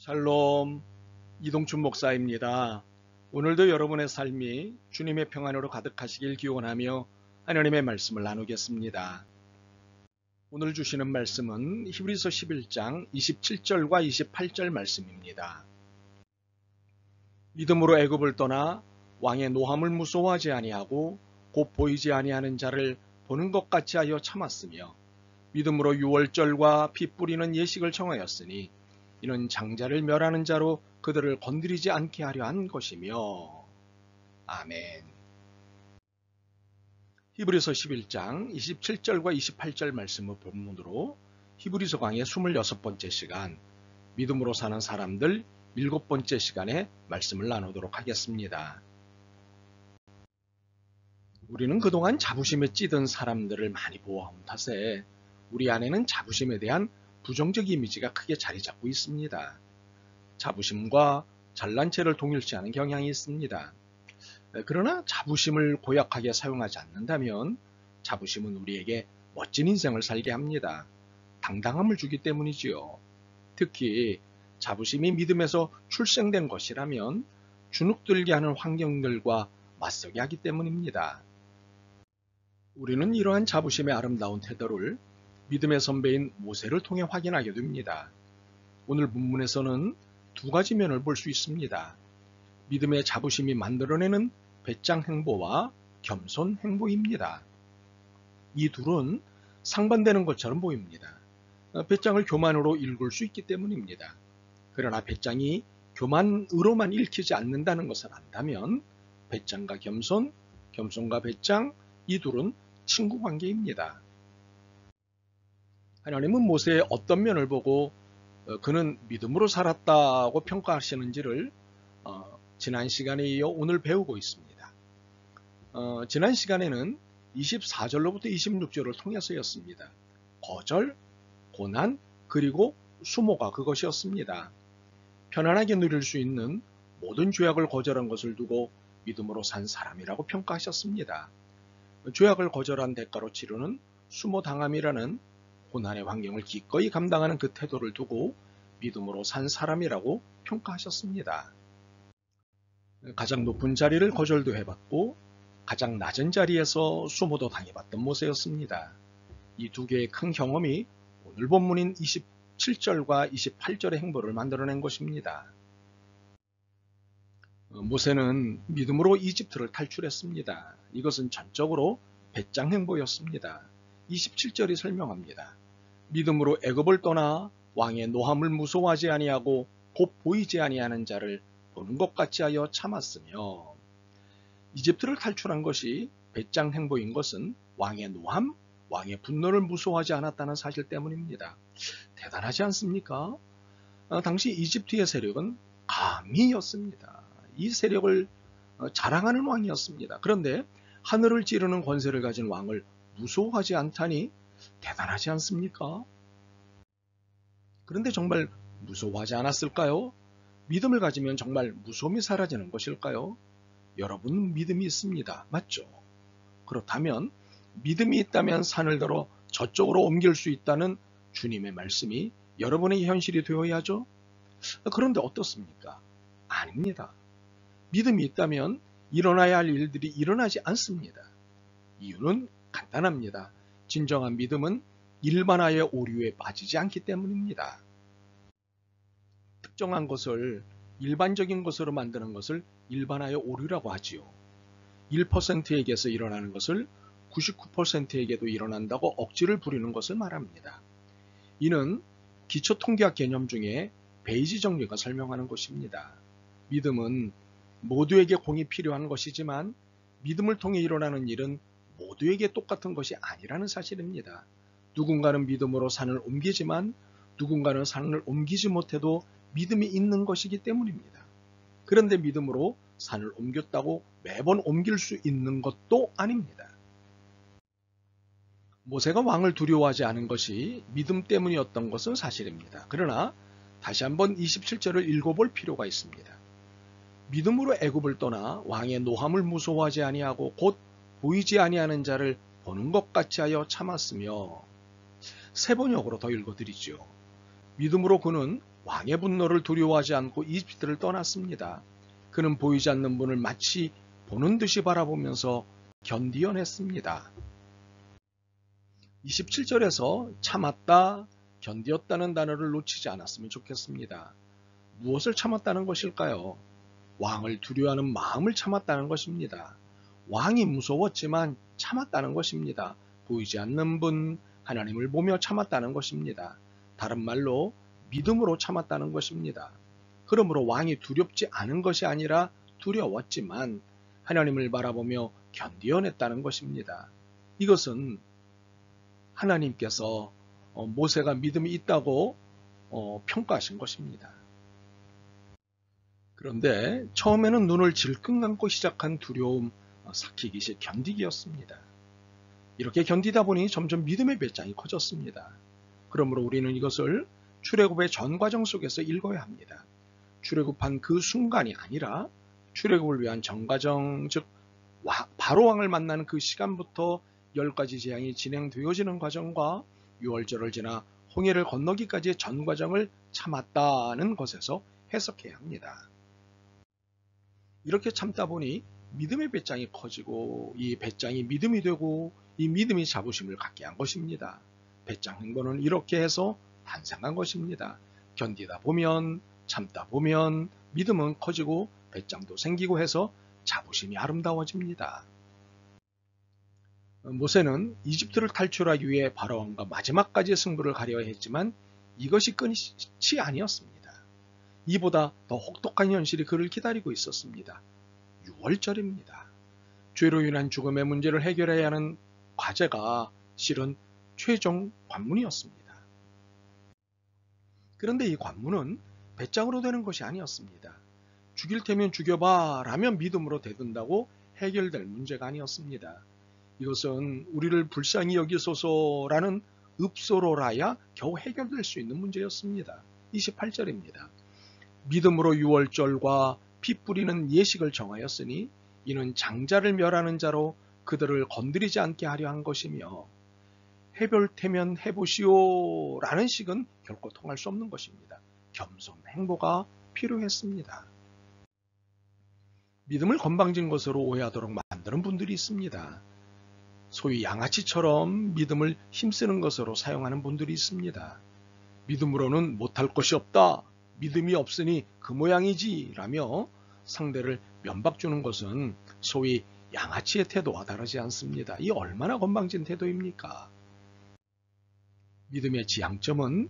샬롬, 이동춘 목사입니다. 오늘도 여러분의 삶이 주님의 평안으로 가득하시길 기원하며 하나님의 말씀을 나누겠습니다. 오늘 주시는 말씀은 히브리서 11장 27절과 28절 말씀입니다. 믿음으로 애굽을 떠나 왕의 노함을 무서워하지 아니하고 곧 보이지 아니하는 자를 보는 것 같이 하여 참았으며 믿음으로 유월절과 피 뿌리는 예식을 정하였으니 이는 장자를 멸하는 자로 그들을 건드리지 않게 하려 한 것이며. 아멘. 히브리서 11장 27절과 28절 말씀을 본문으로 히브리서 강의 26번째 시간 믿음으로 사는 사람들 7번째 시간에 말씀을 나누도록 하겠습니다. 우리는 그동안 자부심에 찌든 사람들을 많이 보아온 탓에 우리 안에는 자부심에 대한 부정적 이미지가 크게 자리 잡고 있습니다. 자부심과 잘난 체를 동일시하는 경향이 있습니다. 그러나 자부심을 고약하게 사용하지 않는다면 자부심은 우리에게 멋진 인생을 살게 합니다. 당당함을 주기 때문이지요. 특히 자부심이 믿음에서 출생된 것이라면 주눅들게 하는 환경들과 맞서게 하기 때문입니다. 우리는 이러한 자부심의 아름다운 태도를 믿음의 선배인 모세를 통해 확인하게 됩니다. 오늘 본문에서는 두 가지 면을 볼 수 있습니다. 믿음의 자부심이 만들어내는 배짱 행보와 겸손 행보입니다. 이 둘은 상반되는 것처럼 보입니다. 배짱을 교만으로 읽을 수 있기 때문입니다. 그러나 배짱이 교만으로만 읽히지 않는다는 것을 안다면 배짱과 겸손, 겸손과 배짱 이 둘은 친구 관계입니다. 하나님은 모세의 어떤 면을 보고 그는 믿음으로 살았다고 평가하시는지를 지난 시간에 이어 오늘 배우고 있습니다. 지난 시간에는 24절로부터 26절을 통해서였습니다. 거절, 고난, 그리고 수모가 그것이었습니다. 편안하게 누릴 수 있는 모든 죄악을 거절한 것을 두고 믿음으로 산 사람이라고 평가하셨습니다. 죄악을 거절한 대가로 치르는 수모당함이라는 고난의 환경을 기꺼이 감당하는 그 태도를 두고 믿음으로 산 사람이라고 평가하셨습니다. 가장 높은 자리를 거절도 해봤고 가장 낮은 자리에서 수모도 당해봤던 모세였습니다. 이 두 개의 큰 경험이 오늘 본문인 27절과 28절의 행보를 만들어낸 것입니다. 모세는 믿음으로 이집트를 탈출했습니다. 이것은 전적으로 배짱 행보였습니다. 27절이 설명합니다. 믿음으로 애굽을 떠나 왕의 노함을 무서워하지 아니하고 곧 보이지 아니하는 자를 보는 것 같이 하여 참았으며. 이집트를 탈출한 것이 배짱 행보인 것은 왕의 노함, 왕의 분노를 무서워하지 않았다는 사실 때문입니다. 대단하지 않습니까? 당시 이집트의 세력은 가미였습니다. 이 세력을 자랑하는 왕이었습니다. 그런데 하늘을 찌르는 권세를 가진 왕을 무서워하지 않다니 대단하지 않습니까? 그런데 정말 무서워하지 않았을까요? 믿음을 가지면 정말 무서움이 사라지는 것일까요? 여러분 믿음이 있습니다. 맞죠? 그렇다면 믿음이 있다면 산을 들어 저쪽으로 옮길 수 있다는 주님의 말씀이 여러분의 현실이 되어야죠? 그런데 어떻습니까? 아닙니다. 믿음이 있다면 일어나야 할 일들이 일어나지 않습니다. 이유는 간단합니다. 진정한 믿음은 일반화의 오류에 빠지지 않기 때문입니다. 특정한 것을 일반적인 것으로 만드는 것을 일반화의 오류라고 하지요. 1%에게서 일어나는 것을 99%에게도 일어난다고 억지를 부리는 것을 말합니다. 이는 기초통계학 개념 중에 베이지 정리가 설명하는 것입니다. 믿음은 모두에게 공이 필요한 것이지만 믿음을 통해 일어나는 일은 모두에게 똑같은 것이 아니라는 사실입니다. 누군가는 믿음으로 산을 옮기지만 누군가는 산을 옮기지 못해도 믿음이 있는 것이기 때문입니다. 그런데 믿음으로 산을 옮겼다고 매번 옮길 수 있는 것도 아닙니다. 모세가 왕을 두려워하지 않은 것이 믿음 때문이었던 것은 사실입니다. 그러나 다시 한번 27절을 읽어볼 필요가 있습니다. 믿음으로 애굽을 떠나 왕의 노함을 무서워하지 아니하고 곧 보이지 아니하는 자를 보는 것 같이 하여 참았으며. 세 번역으로 더 읽어드리죠. 믿음으로 그는 왕의 분노를 두려워하지 않고 이집트를 떠났습니다. 그는 보이지 않는 분을 마치 보는 듯이 바라보면서 견디어냈습니다. 27절에서 참았다, 견디었다는 단어를 놓치지 않았으면 좋겠습니다. 무엇을 참았다는 것일까요? 왕을 두려워하는 마음을 참았다는 것입니다. 왕이 무서웠지만 참았다는 것입니다. 보이지 않는 분, 하나님을 보며 참았다는 것입니다. 다른 말로 믿음으로 참았다는 것입니다. 그러므로 왕이 두렵지 않은 것이 아니라 두려웠지만 하나님을 바라보며 견디어냈다는 것입니다. 이것은 하나님께서 모세가 믿음이 있다고 평가하신 것입니다. 그런데 처음에는 눈을 질끈 감고 시작한 두려움, 삭히기식 견디기였습니다. 이렇게 견디다 보니 점점 믿음의 배짱이 커졌습니다. 그러므로 우리는 이것을 출애굽의 전 과정 속에서 읽어야 합니다. 출애굽한 그 순간이 아니라 출애굽을 위한 전 과정, 즉 바로왕을 만나는 그 시간부터 10가지 재앙이 진행되어지는 과정과 6월절을 지나 홍해를 건너기까지의 전 과정을 참았다는 것에서 해석해야 합니다. 이렇게 참다 보니 믿음의 배짱이 커지고 이 배짱이 믿음이 되고 이 믿음이 자부심을 갖게 한 것입니다. 배짱 행보는 이렇게 해서 탄생한 것입니다. 견디다 보면, 참다 보면 믿음은 커지고 배짱도 생기고 해서 자부심이 아름다워집니다. 모세는 이집트를 탈출하기 위해 바로왕과 마지막까지 승부를 가려야 했지만 이것이 끝이 아니었습니다. 이보다 더 혹독한 현실이 그를 기다리고 있었습니다. 6월절입니다. 죄로 인한 죽음의 문제를 해결해야 하는 과제가 실은 최종 관문이었습니다. 그런데 이 관문은 배짱으로 되는 것이 아니었습니다. 죽일 테면 죽여봐 라면 믿음으로 대든다고 해결될 문제가 아니었습니다. 이것은 우리를 불쌍히 여기소서라는 읍소로라야 겨우 해결될 수 있는 문제였습니다. 28절입니다. 믿음으로 6월절과 피 뿌리는 예식을 정하였으니 이는 장자를 멸하는 자로 그들을 건드리지 않게 하려 한 것이며 해볼테면 해보시오 라는 식은 결코 통할 수 없는 것입니다. 겸손 행보가 필요했습니다. 믿음을 건방진 것으로 오해하도록 만드는 분들이 있습니다. 소위 양아치처럼 믿음을 힘쓰는 것으로 사용하는 분들이 있습니다. 믿음으로는 못할 것이 없다. 믿음이 없으니 그 모양이지 라며 상대를 면박 주는 것은 소위 양아치의 태도와 다르지 않습니다. 이 얼마나 건방진 태도입니까? 믿음의 지향점은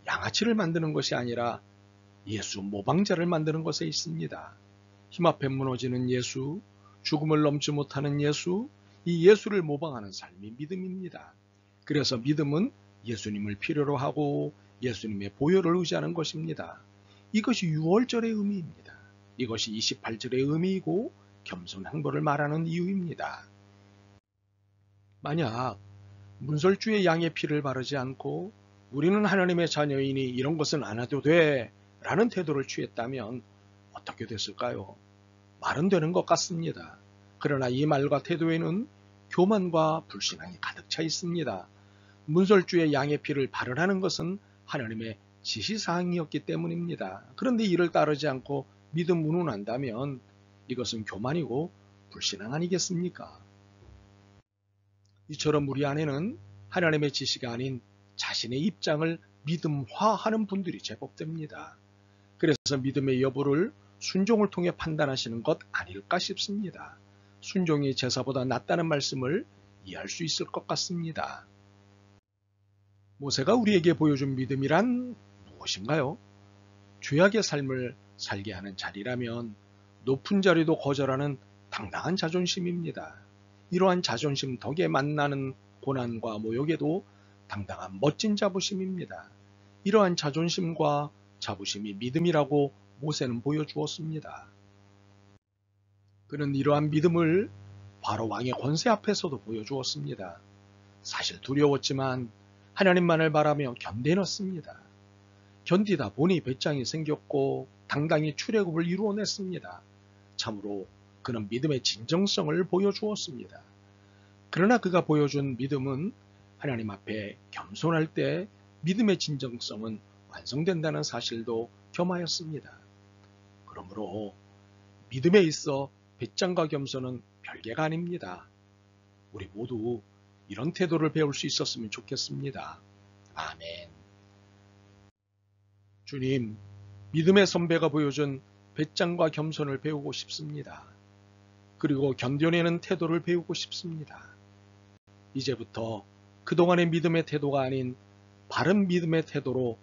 양아치를 만드는 것이 아니라 예수 모방자를 만드는 것에 있습니다. 힘 앞에 무너지는 예수, 죽음을 넘지 못하는 예수, 이 예수를 모방하는 삶이 믿음입니다. 그래서 믿음은 예수님을 필요로 하고 예수님의 보혈을 의지하는 것입니다. 이것이 6월절의 의미입니다. 이것이 28절의 의미이고 겸손 행보를 말하는 이유입니다. 만약 문설주의 양의 피를 바르지 않고 우리는 하나님의 자녀이니 이런 것은 안 해도 돼 라는 태도를 취했다면 어떻게 됐을까요? 말은 되는 것 같습니다. 그러나 이 말과 태도에는 교만과 불신앙이 가득 차 있습니다. 문설주의 양의 피를 바르라는 것은 하나님의 지시사항이었기 때문입니다. 그런데 이를 따르지 않고 믿음 운운한다면 이것은 교만이고 불신앙 아니겠습니까? 이처럼 우리 안에는 하나님의 지시가 아닌 자신의 입장을 믿음화하는 분들이 제법 됩니다. 그래서 믿음의 여부를 순종을 통해 판단하시는 것 아닐까 싶습니다. 순종이 제사보다 낫다는 말씀을 이해할 수 있을 것 같습니다. 모세가 우리에게 보여준 믿음이란 무엇인가요? 죄악의 삶을 살게 하는 자리라면 높은 자리도 거절하는 당당한 자존심입니다. 이러한 자존심 덕에 만나는 고난과 모욕에도 당당한 멋진 자부심입니다. 이러한 자존심과 자부심이 믿음이라고 모세는 보여주었습니다. 그는 이러한 믿음을 바로 왕의 권세 앞에서도 보여주었습니다. 사실 두려웠지만 하나님만을 바라며 견뎌냈습니다. 견디다 보니 배짱이 생겼고 당당히 출애굽을 이루어냈습니다. 참으로 그는 믿음의 진정성을 보여주었습니다. 그러나 그가 보여준 믿음은 하나님 앞에 겸손할 때 믿음의 진정성은 완성된다는 사실도 겸하였습니다. 그러므로 믿음에 있어 배짱과 겸손은 별개가 아닙니다. 우리 모두 이런 태도를 배울 수 있었으면 좋겠습니다. 아멘. 주님, 믿음의 선배가 보여준 배짱과 겸손을 배우고 싶습니다. 그리고 견뎌내는 태도를 배우고 싶습니다. 이제부터 그동안의 믿음의 태도가 아닌 바른 믿음의 태도로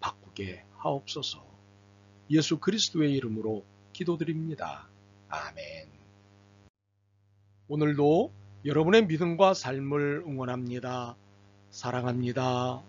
바꾸게 하옵소서. 예수 그리스도의 이름으로 기도드립니다. 아멘. 오늘도 여러분의 믿음과 삶을 응원합니다. 사랑합니다.